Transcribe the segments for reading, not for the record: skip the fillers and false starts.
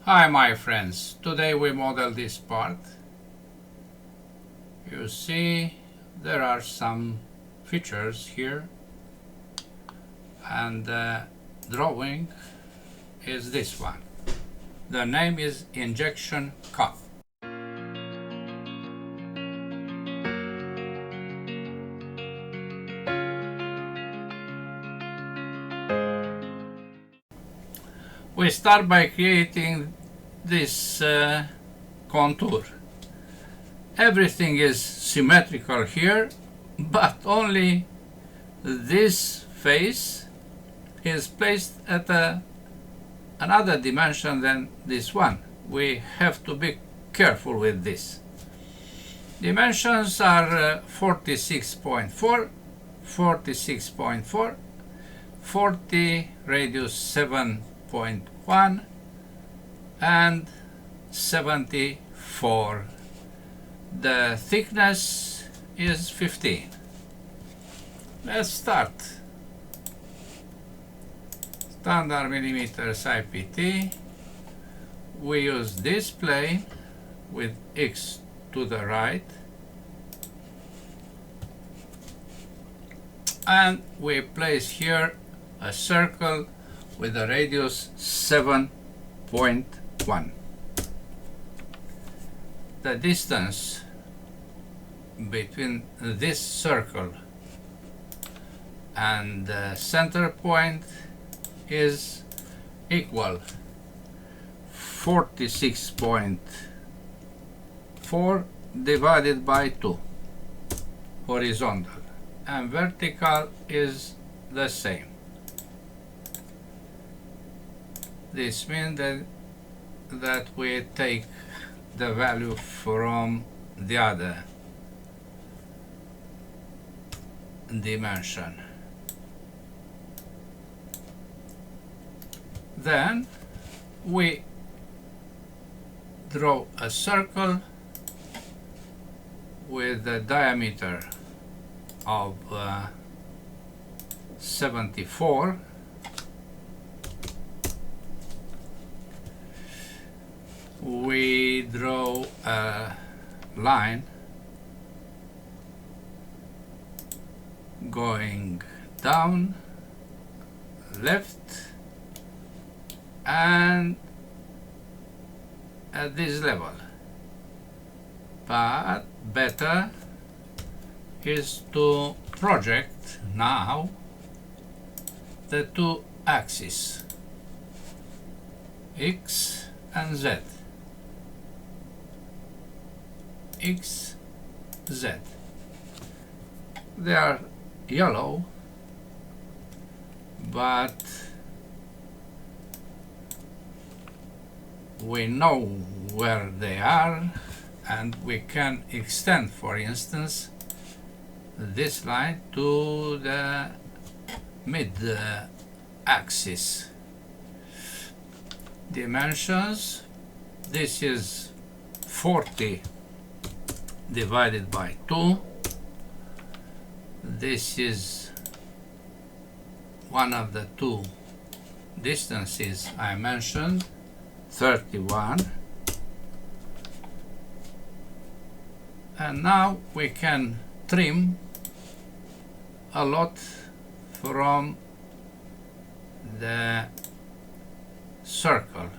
Hi my friends, today we model this part. You see there are some features here and the drawing is this one. The name is injection cup. We start by creating this contour. Everything is symmetrical here, but only this face is placed at another dimension than this one. We have to be careful with this. Dimensions are 46.4, 46.4, 40, radius 7.1 and 74. The thickness is 15. Let's start. Standard millimeters IPT. We use this plane with X to the right and we place here a circle with a radius 7.1. The distance between this circle and the center point is equal 46.4 divided by 2 horizontal, and vertical is the same. This means that we take the value from the other dimension. Then we draw a circle with a diameter of 74. We draw a line going down, left, and at this level. But better is to project now the two axes, X and Z. X, Z. They are yellow, but we know where they are and we can extend, for instance, this line to the mid axis. Dimensions, this is 40 divided by 2. This is one of the two distances I mentioned, 31. And now we can trim a lot from the circle.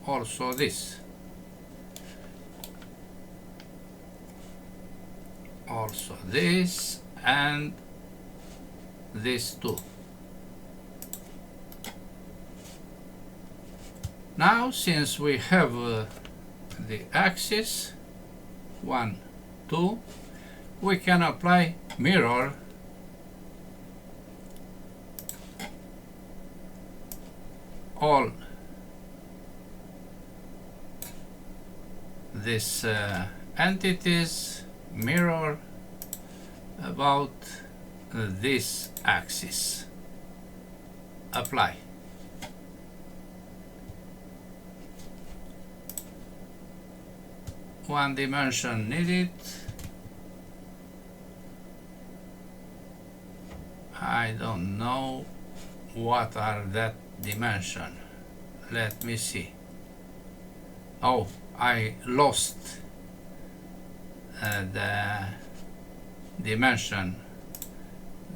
Also this. Also this and this too. Now, since we have the axis 1, 2, we can apply mirror all these entities, mirror about this axis. Apply. One dimension needed. I don't know what are that dimension. Let me see. Oh, I lost the dimension.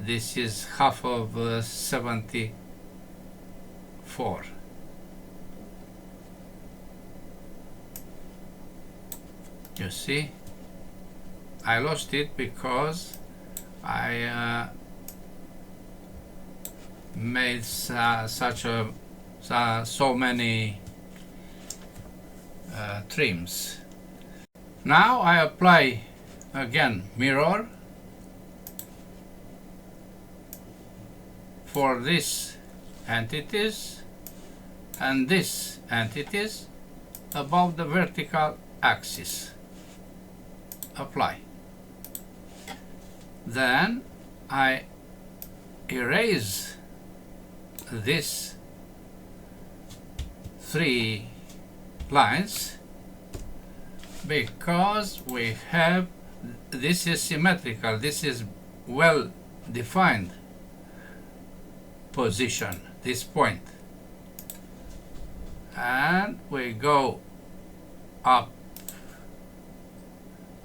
This is half of 74. You see, I lost it because I made so many trims. Now I apply again mirror for these entities and these entities above the vertical axis. Apply. Then I erase these 3 lines because we have, this is symmetrical, this is well defined position, this point, and we go up,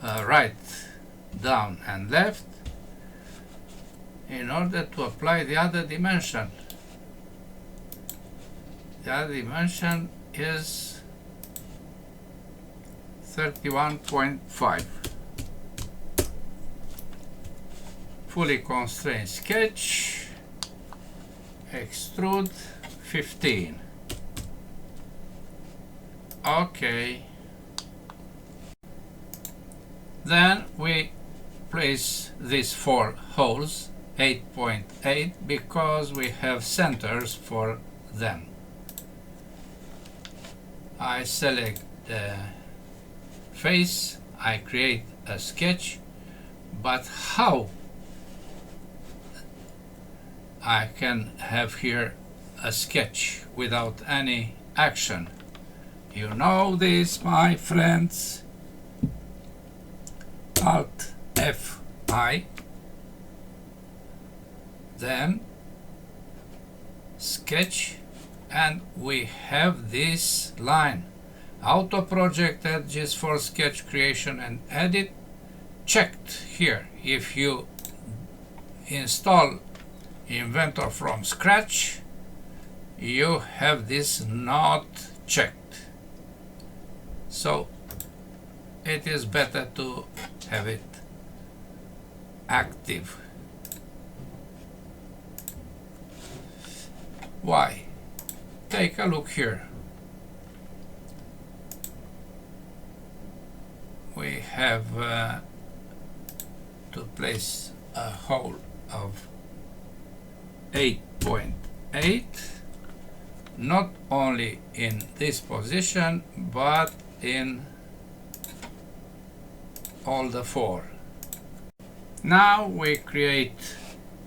right, down and left in order to apply the other dimension. The other dimension is 31.5. Fully constrained sketch, extrude 15. Okay. Then we place these 4 holes 8.8 because we have centers for them. I select the face, I create a sketch, but how I can have here a sketch without any action? You know this, my friends. Alt F5, then sketch, and we have this line. Auto project edges for sketch creation and edit checked here. If you install Inventor from scratch, you have this not checked. So it is better to have it active. Why? Take a look here. We have to place a hole of 8.8, not only in this position but in all the 4. Now we create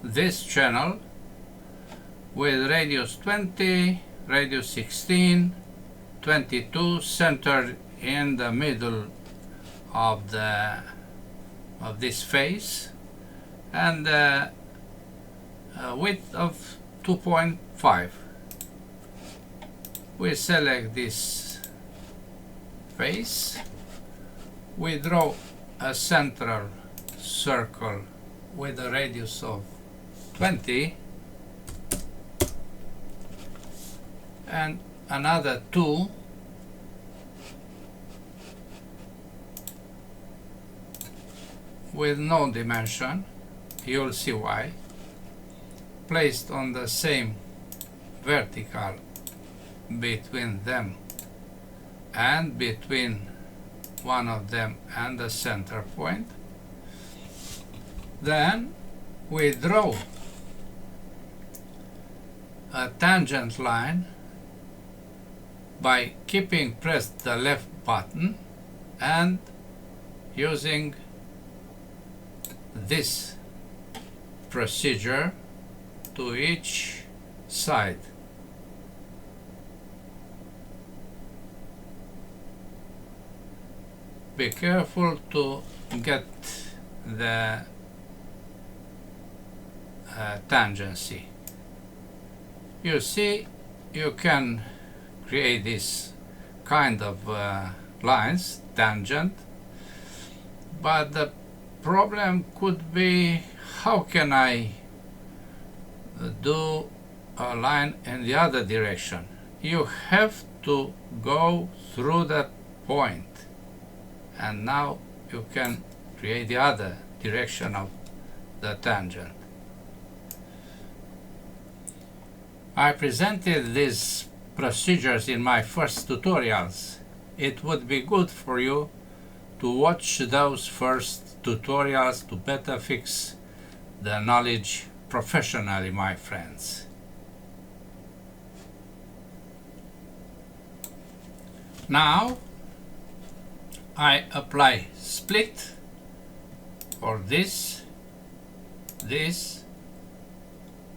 this channel with radius 20, radius 16, 22, centered in the middle of this face, and a width of 2.5. We select this face, we draw a central circle with a radius of 20 and another 2 with no dimension. You'll see why. Placed on the same vertical between them and between one of them and the center point. Then we draw a tangent line by keeping pressed the left button and using this procedure to each side. Be careful to get the tangency. You see, you can create this kind of lines, tangent, but the problem could be, how can I do a line in the other direction? You have to go through that point, and now you can create the other direction of the tangent. I presented these procedures in my first tutorials. It would be good for you to watch those first tutorials to better fix the knowledge professionally, my friends. Now I apply split for this,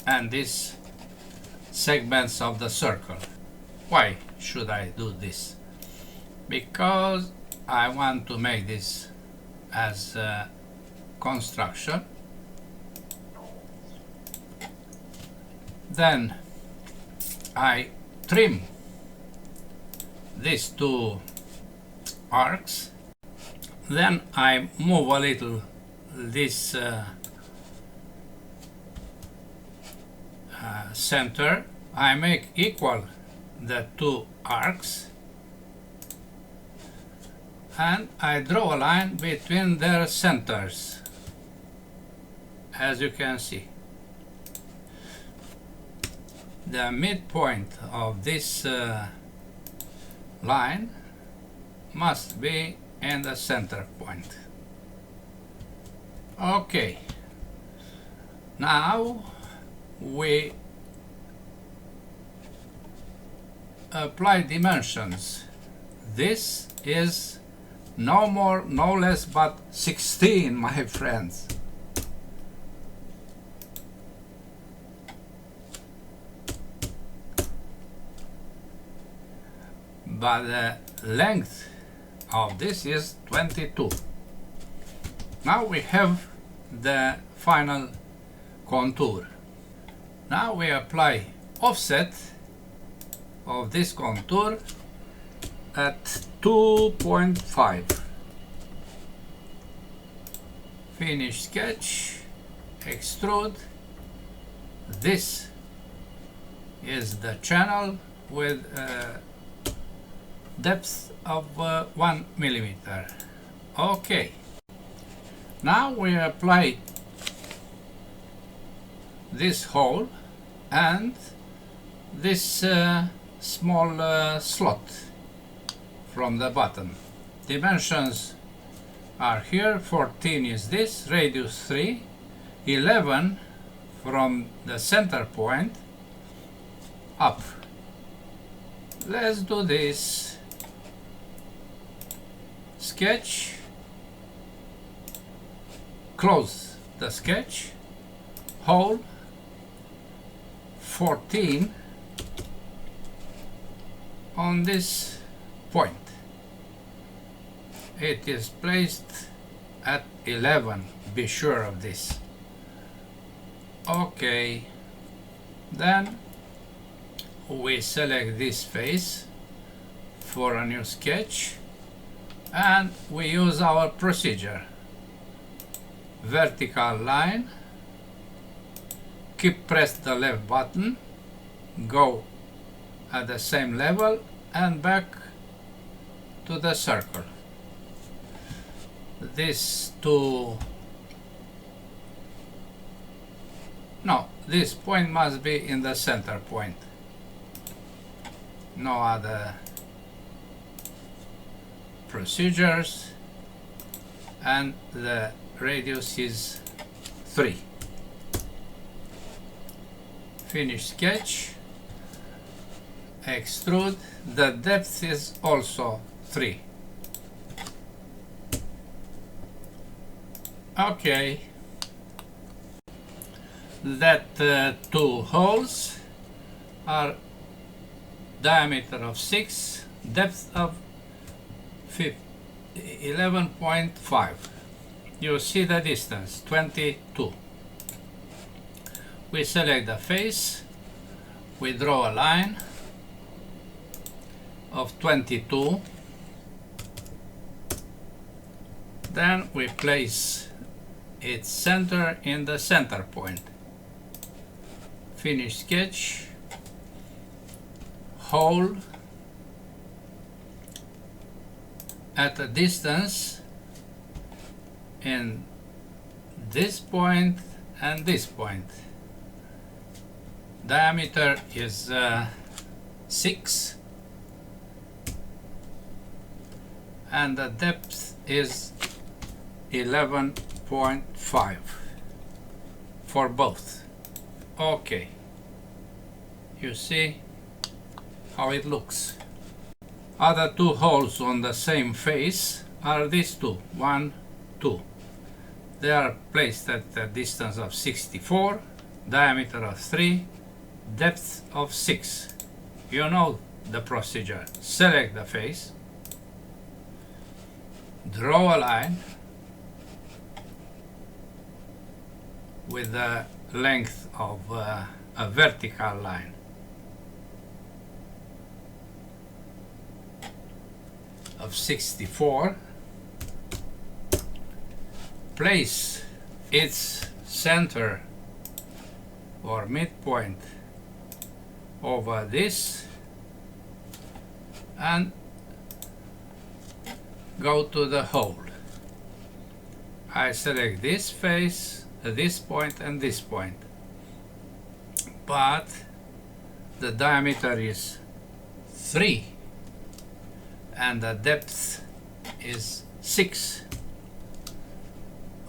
and this segments of the circle. Why should I do this? Because I want to make this as a construction. Then I trim these two arcs. Then I move a little this center. I make equal the two arcs, and I draw a line between their centers, as you can see. The midpoint of this line must be in the center point. Okay, now we apply dimensions. This is no more, no less but 16, my friends. But the length of this is 22. Now we have the final contour. Now we apply offset of this contour at 2.5. Finish sketch, extrude. This is the channel with depth of 1 millimeter. Okay. Now we apply this hole and this small slot from the bottom. Dimensions are here. 14 is this, radius 3, 11 from the center point up. Let's do this. Sketch, close the sketch, hole 14 on this point. It is placed at 11, be sure of this. Okay, then we select this face for a new sketch, and we use our procedure. Vertical line, keep pressed the left button, go at the same level and back to the circle. This point must be in the center point. No other procedures, and the radius is 3. Finish sketch, extrude. The depth is also 3. Okay, that two holes are diameter of 6, depth of 11.5. You see the distance, 22. We select the face, we draw a line of 22. Then we place its center in the center point. Finish sketch. Hole at a distance in this point and this point. Diameter is 6 and the depth is 11.5 for both. Okay, you see how it looks. Other two holes on the same face are these two, 1, 2. They are placed at a distance of 64, diameter of 3, depth of 6. You know the procedure. Select the face, draw a line with the length of a vertical line. Of 64, place its center or midpoint over this and go to the hole. I select this face, this point and this point, but the diameter is 3 and the depth is 6.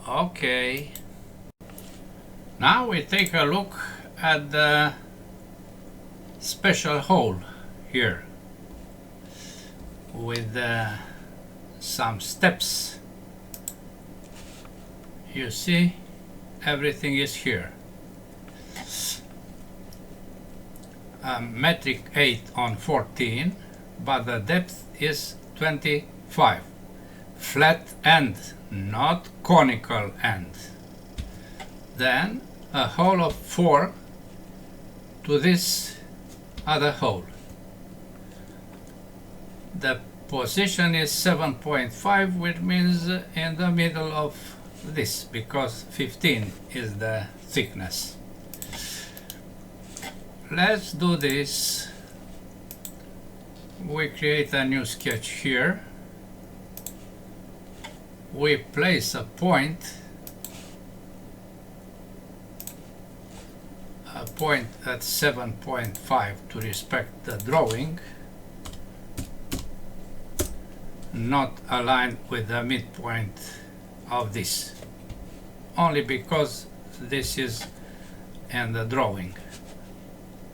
Okay. Now we take a look at the special hole here with some steps. You see, everything is here. Metric 8 on 14, but the depth is 25. Flat end, not conical end. Then a hole of 4 to this other hole. The position is 7.5, which means in the middle of this, because 15 is the thickness. Let's do this. We create a new sketch here. We place a point at 7.5 to respect the drawing, not aligned with the midpoint of this, only because this is in the drawing.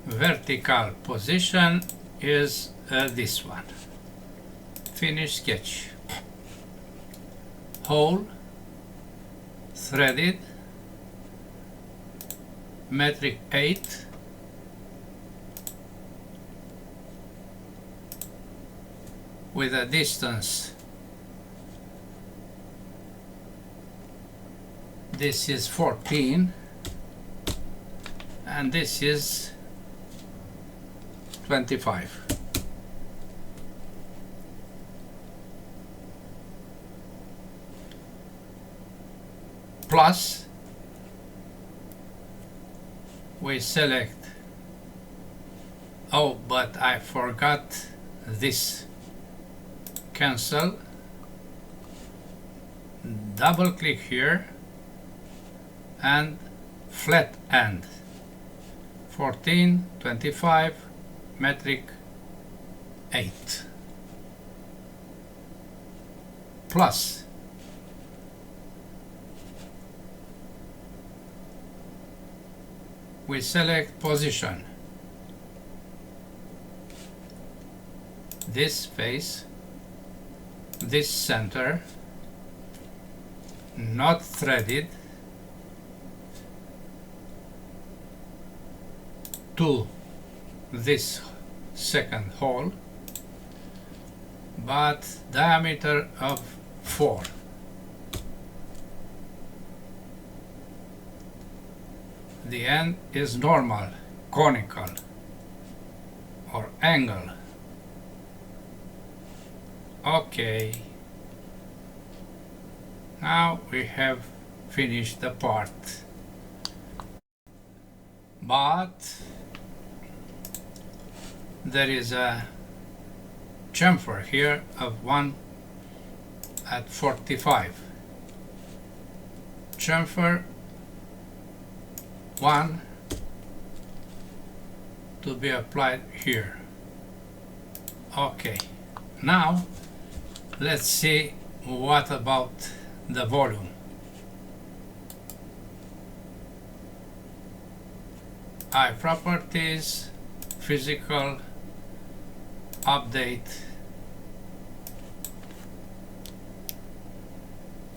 Vertical position is this one. Finish sketch. Hole, threaded, metric 8, with a distance. This is 14 and this is 25. Plus, we select, oh, but I forgot this. Cancel, double click here and flat end 14, 25, metric 8. Plus, we select position, this face, this center, not threaded, to this second hole, but diameter of 4. The end is normal, conical, or angle. Okay. Now we have finished the part. But there is a chamfer here of 1 at 45. Chamfer 1 to be applied here. Okay, now let's see what about the volume. Properties, physical, update,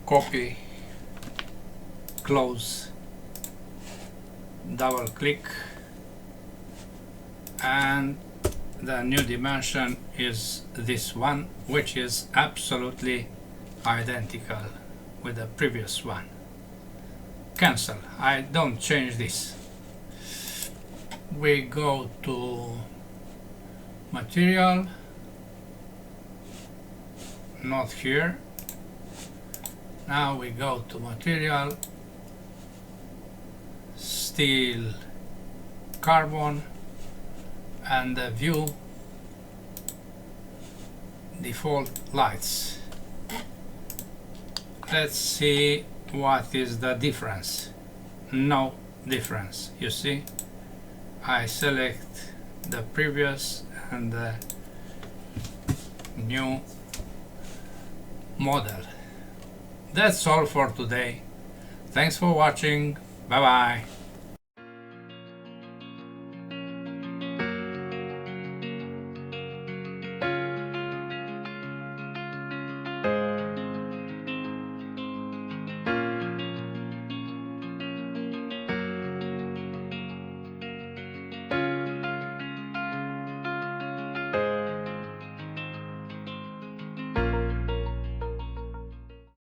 copy, close, double click, and the new dimension is this one, which is absolutely identical with the previous one. Cancel. I don't change this. We go to material, not here. Now we go to material, steel, carbon, and the view default lights. Let's see what is the difference. No difference, you see. I select the previous and the new model. That's all for today. Thanks for watching. Bye bye.